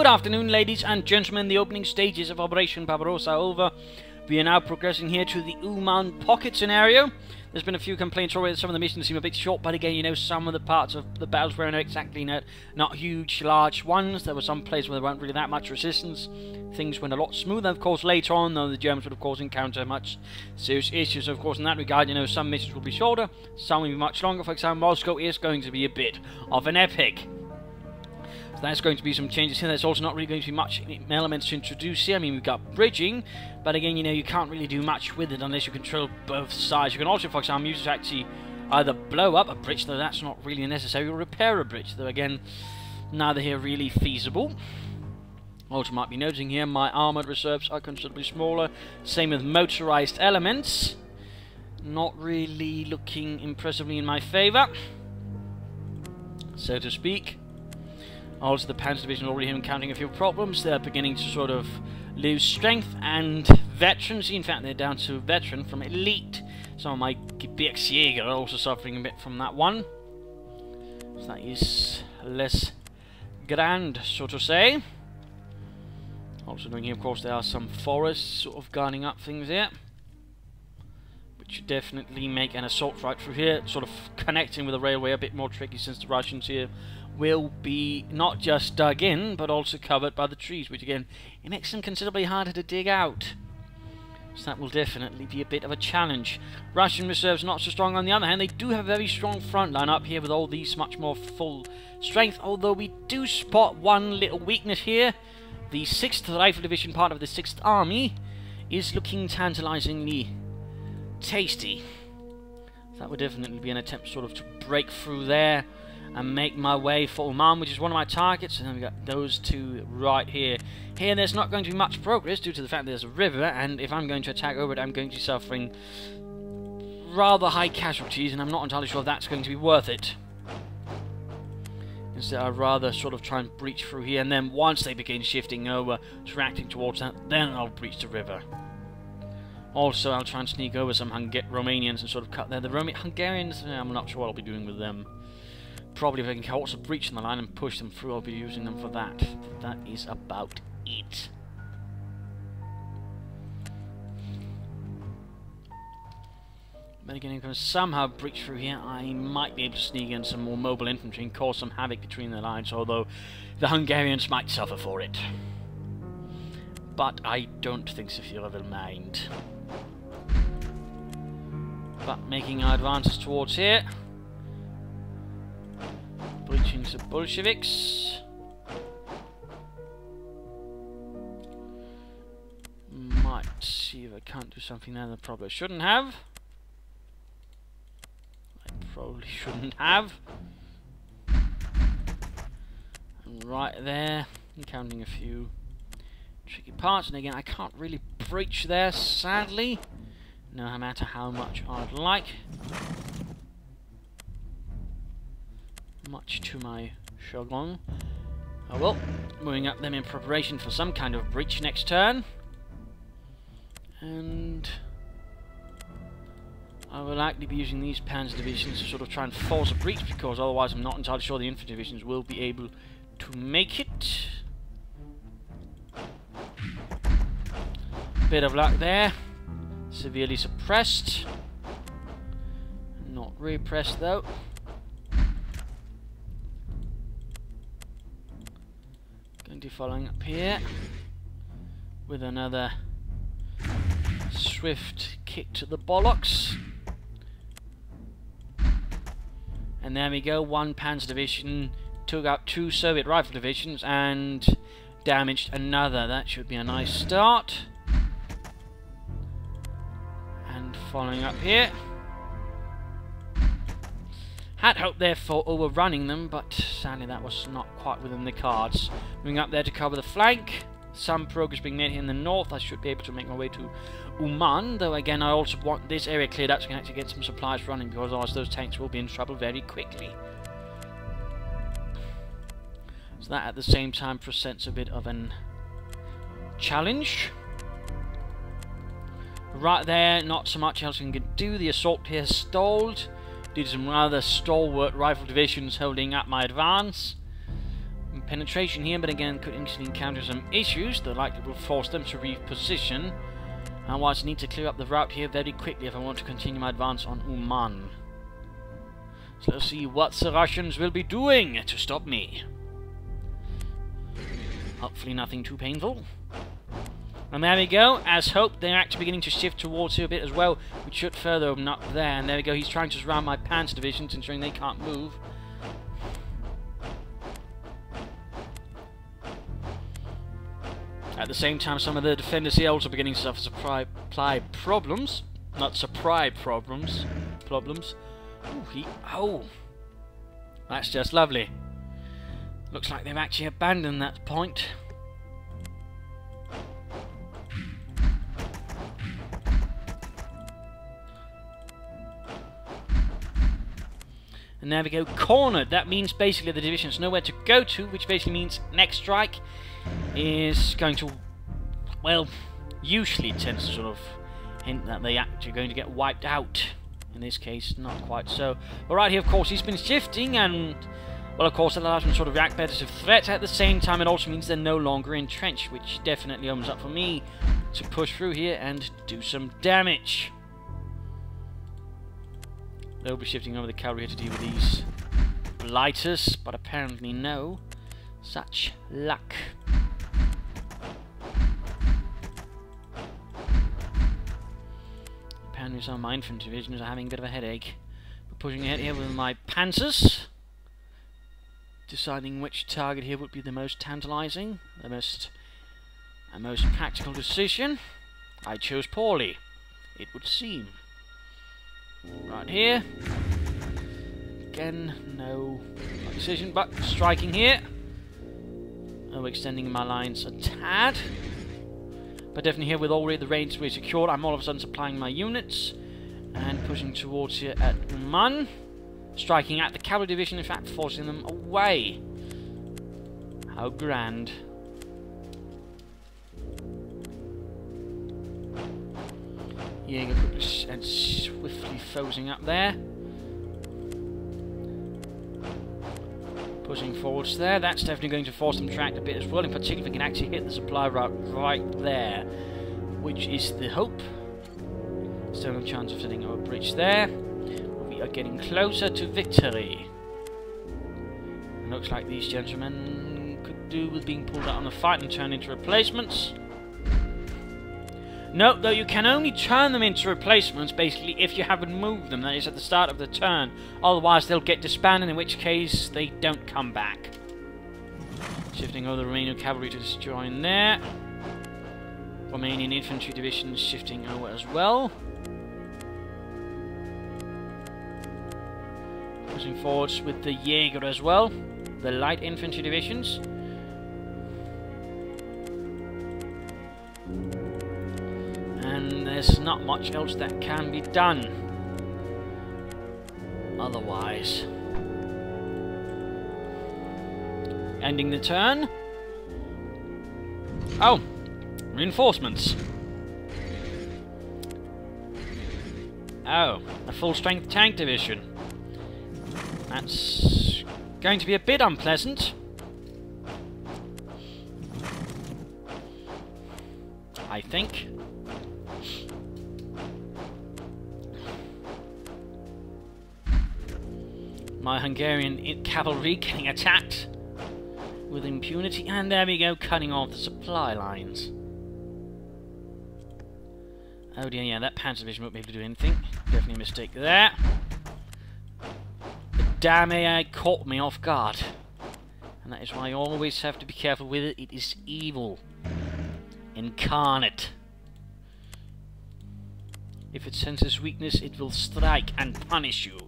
afternoon, ladies and gentlemen. The opening stages of Operation Barbarossa are over. We are now progressing here to the Uman pocket scenario. There's been a few complaints already that some of the missions seem a bit short, but again, you know, some of the parts of the battles were exactly not huge, large ones. There were some places where there weren't really that much resistance. Things went a lot smoother, of course, later on, though the Germans would, of course, encounter much serious issues. Of course, in that regard, you know, some missions will be shorter, some will be much longer. For example, Moscow is going to be a bit of an epic. So there's going to be some changes here. There's also not really going to be much elements to introduce here. I mean, we've got bridging, but again, you know, you can't really do much with it unless you control both sides. You can also, for example, use it to actually either blow up a bridge, though that's not really necessary, or repair a bridge, though again, neither here really feasible. Also might be noting here, my armoured reserves are considerably smaller. Same with motorised elements. Not really looking impressively in my favour, so to speak. Also, the Panzer Division already encountering a few problems. They're beginning to sort of lose strength and veterans. In fact, they're down to veteran from elite. Some of my Gebirgsjäger are also suffering a bit from that one. So that is less grand, so to say. Also doing here, of course, there are some forests sort of guarding up things here, which should definitely make an assault right through here, sort of connecting with the railway a bit more tricky, since the Russians here will be not just dug in, but also covered by the trees, which again, it makes them considerably harder to dig out. So that will definitely be a bit of a challenge. Russian reserves not so strong. On the other hand, they do have a very strong front line up here with all these much more full strength, although we do spot one little weakness here. The 6th Rifle Division, part of the 6th Army, is looking tantalizingly tasty. So that would definitely be an attempt sort of to break through there and make my way for Uman, which is one of my targets. And then we got those two right here. Here there's not going to be much progress due to the fact there's a river, and if I'm going to attack over it, I'm going to be suffering rather high casualties, and I'm not entirely sure if that's going to be worth it. Instead, I'd rather sort of try and breach through here, and then once they begin shifting over, tracking towards that, then I'll breach the river. Also, I'll try and sneak over some Romanians and sort of cut there. The Hungarians, I'm not sure what I'll be doing with them. Probably if I can also breach in the line and push them through, I'll be using them for that. That is about it. But again, if I can somehow breach through here, I might be able to sneak in some more mobile infantry and cause some havoc between the lines, although the Hungarians might suffer for it. But I don't think Sofia will mind. But making our advances towards here. Breaching the Bolsheviks. Might see if I can't do something there that I probably shouldn't have. Probably shouldn't have. And right there, encountering a few tricky parts, and again I can't really breach there, sadly, no matter how much I'd like. Much to my chagrin. Oh well, moving up them in preparation for some kind of breach next turn. And I will likely be using these Panzer divisions to sort of try and force a breach, because otherwise I'm not entirely sure the infantry divisions will be able to make it. Bit of luck there. Severely suppressed. Not repressed though. Going to be following up here with another swift kick to the bollocks. And there we go, one Panzer division took out 2 Soviet rifle divisions and damaged another. That should be a nice start. And following up here. Had hoped there for overrunning them, but sadly that was not quite within the cards. Moving up there to cover the flank. Some progress being made here in the north. I should be able to make my way to Uman, though again I also want this area cleared up so I can actually get some supplies running, because otherwise those tanks will be in trouble very quickly. So that at the same time presents a bit of an challenge. Right there, not so much else we can do. The assault here stalled due to some rather stalwart rifle divisions holding up my advance. penetration here, but again could instantly encounter some issues that likely will force them to reposition. Otherwise I need to clear up the route here very quickly if I want to continue my advance on Uman. So let's see what the Russians will be doing to stop me. Hopefully nothing too painful. And there we go. As hoped, they're actually beginning to shift towards here a bit as well, which should further open up there. And there we go. He's trying to surround my Panzer divisions, ensuring they can't move. At the same time, some of the defenders here also beginning to suffer supply problems. Not supply problems. Oh, that's just lovely. Looks like they've actually abandoned that point. And there we go, cornered. That means basically the division's nowhere to go to, which basically means next strike is going to, well, usually tends to sort of hint that they actually are going to get wiped out. In this case, not quite so. But right here, of course, he's been shifting, and, well, of course, it allows him to sort of react better to threats. At the same time, it also means they're no longer entrenched, which definitely opens up for me to push through here and do some damage. They'll be shifting over the cavalry here to deal with these blighters, but apparently no such luck. Apparently some of my infantry divisions are having a bit of a headache. We're pushing ahead here with my panzers, deciding which target here would be the most tantalizing, the most practical decision. I chose poorly, it would seem. Right here. Again, no decision, but striking here. Overextending my lines a tad. But definitely here with already the range really secured, I'm all of a sudden supplying my units and pushing towards here at Uman. Striking at the cavalry division, in fact forcing them away. How grand. Jaeger and swiftly focusing up there. Pushing forwards there. That's definitely going to force them to react a bit as well, in particular if we can actually hit the supply route right there, which is the hope. Still no chance of setting up a bridge there. We are getting closer to victory. It looks like these gentlemen could do with being pulled out on the fight and turned into replacements. Note, though, you can only turn them into replacements, basically, if you haven't moved them, that is, at the start of the turn. Otherwise, they'll get disbanded, in which case, they don't come back. Shifting over the Romanian cavalry to join there. Romanian infantry divisions shifting over as well. Pushing forwards with the Jaeger as well, the light infantry divisions. And there's not much else that can be done otherwise. Ending the turn. Oh, reinforcements. Oh, a full-strength tank division. That's going to be a bit unpleasant. I think. My Hungarian cavalry getting attacked with impunity, and there we go, cutting off the supply lines. Oh dear, yeah, that Panzer division won't be able to do anything. Definitely a mistake there. The damn AI caught me off guard. And that is why you always have to be careful with it. It is evil incarnate. If it senses weakness, it will strike and punish you.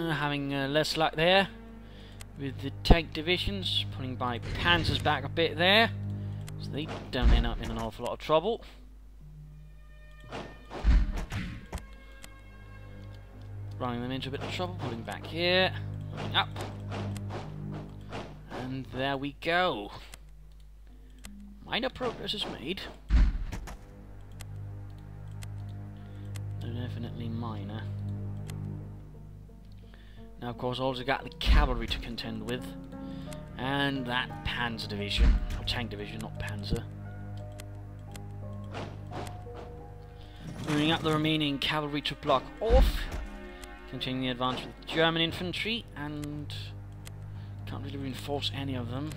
Having less luck there with the tank divisions, pulling my panzers back a bit there, so they don't end up in an awful lot of trouble. Running them into a bit of trouble, pulling back here, pulling up, and there we go. Minor progress is made. Though definitely minor. Now, of course, also got the cavalry to contend with. And that Panzer division. Or tank division, not Panzer. Moving up the remaining cavalry to block off. Continuing the advance with German infantry. And can't really reinforce any of them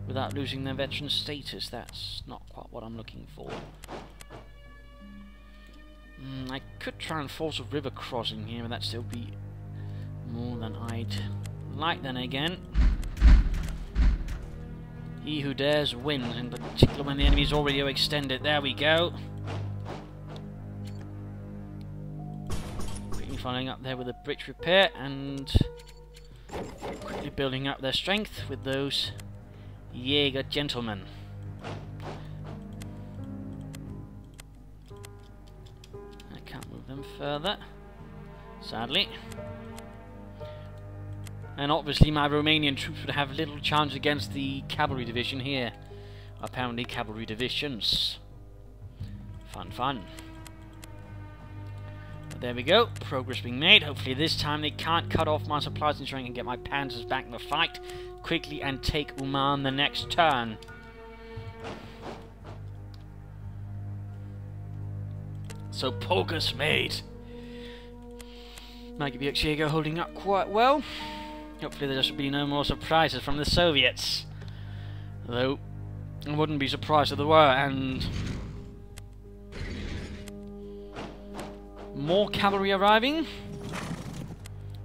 without losing their veteran status. That's not quite what I'm looking for. I could try and force a river crossing here, but that'd still be more than I'd like. Then again, he who dares win, in particular when the enemy's already extended. There we go. Quickly following up there with a bridge repair and quickly building up their strength with those Jäger gentlemen. I can't move them further, sadly. And obviously my Romanian troops would have little chance against the cavalry division here. Apparently cavalry divisions. Fun, fun. But there we go, progress being made. Hopefully this time they can't cut off my supplies, ensuring I can get my panzers back in the fight quickly and take Uman the next turn. So progress made. Maggie Jaeger holding up quite well. Hopefully there should be no more surprises from the Soviets. Though, I wouldn't be surprised if there were, and... more cavalry arriving.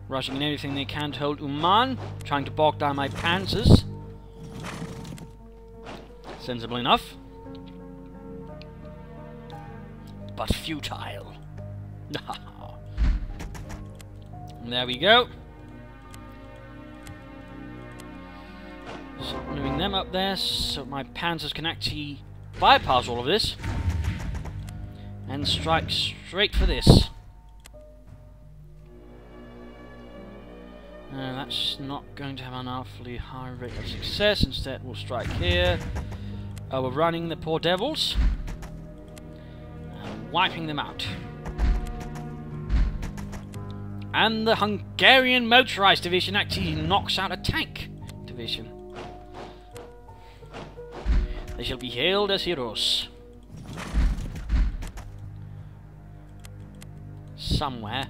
Rushing in everything they can to hold Uman. Trying to bog down my panzers. Sensible enough. But futile. There we go. So moving them up there so my panzers can actually bypass all of this and strike straight for this. That's not going to have an awfully high rate of success. Instead we'll strike here, overrunning the poor devils and wiping them out. And the Hungarian motorized division actually knocks out a tank division. They shall be hailed as heroes. Somewhere.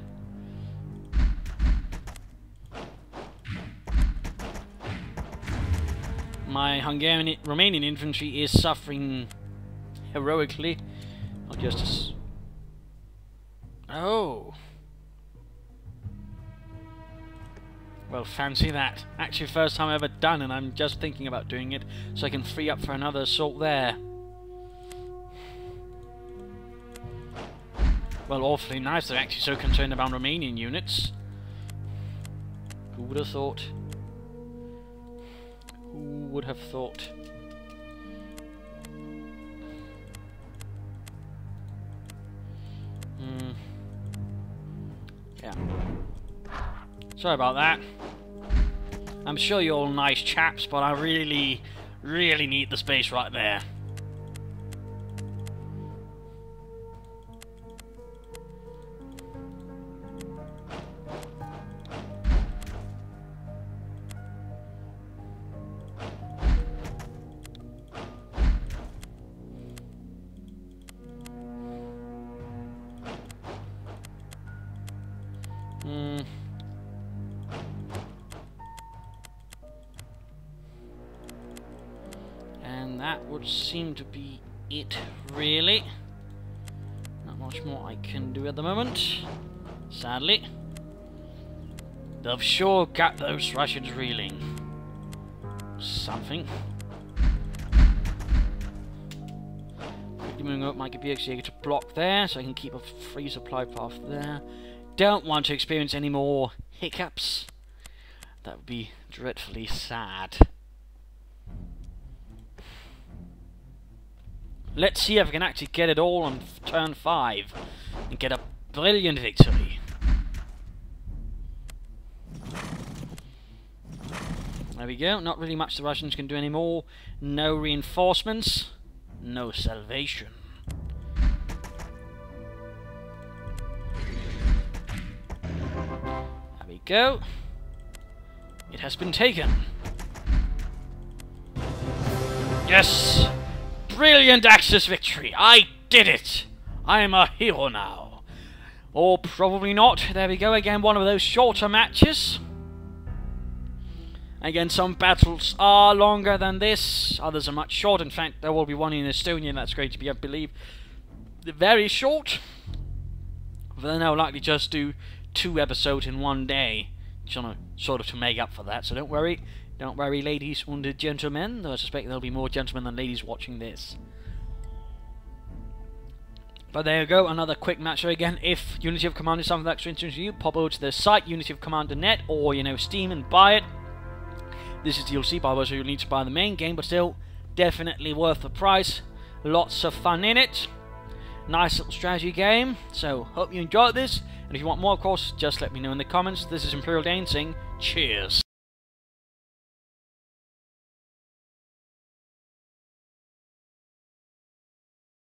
My Romanian infantry is suffering heroically. Not just as... oh. Well, fancy that. Actually, first time I've ever done, and I'm just thinking about doing it, so I can free up for another assault there. Well, awfully nice. They're actually so concerned about Romanian units. Who would have thought? Who would have thought? Yeah. Sorry about that. I'm sure you're all nice chaps, but I really need the space right there. And that would seem to be it, really. Not much more I can do at the moment, sadly. They've sure got those Russians reeling. Something. Quickly moving up my Gebirgsjäger to block there, so I can keep a free supply path there. Don't want to experience any more hiccups. That would be dreadfully sad. Let's see if I can actually get it all on turn 5 and get a brilliant victory. There we go. Not really much the Russians can do anymore. No reinforcements. no salvation. There we go. It has been taken. Yes! Brilliant Axis victory! I did it! I am a hero now. Or probably not. There we go again, one of those shorter matches. Again, some battles are longer than this, others are much shorter. In fact, there will be one in Estonia that's going to be, I believe, very short. But then I'll likely just do 2 episodes in one day, sort of to make up for that. So don't worry, ladies and gentlemen. Though I suspect there'll be more gentlemen than ladies watching this. But there you go, another quick match. So again, if Unity of Command is something that's interesting to you, pop over to the site, unityofcommand.net, or, Steam, and buy it. This is DLC, by the way, so you'll need to buy the main game, but still, definitely worth the price. Lots of fun in it. Nice little strategy game. So, hope you enjoyed this, and if you want more, of course, just let me know in the comments. This is Imperial Dane saying, cheers.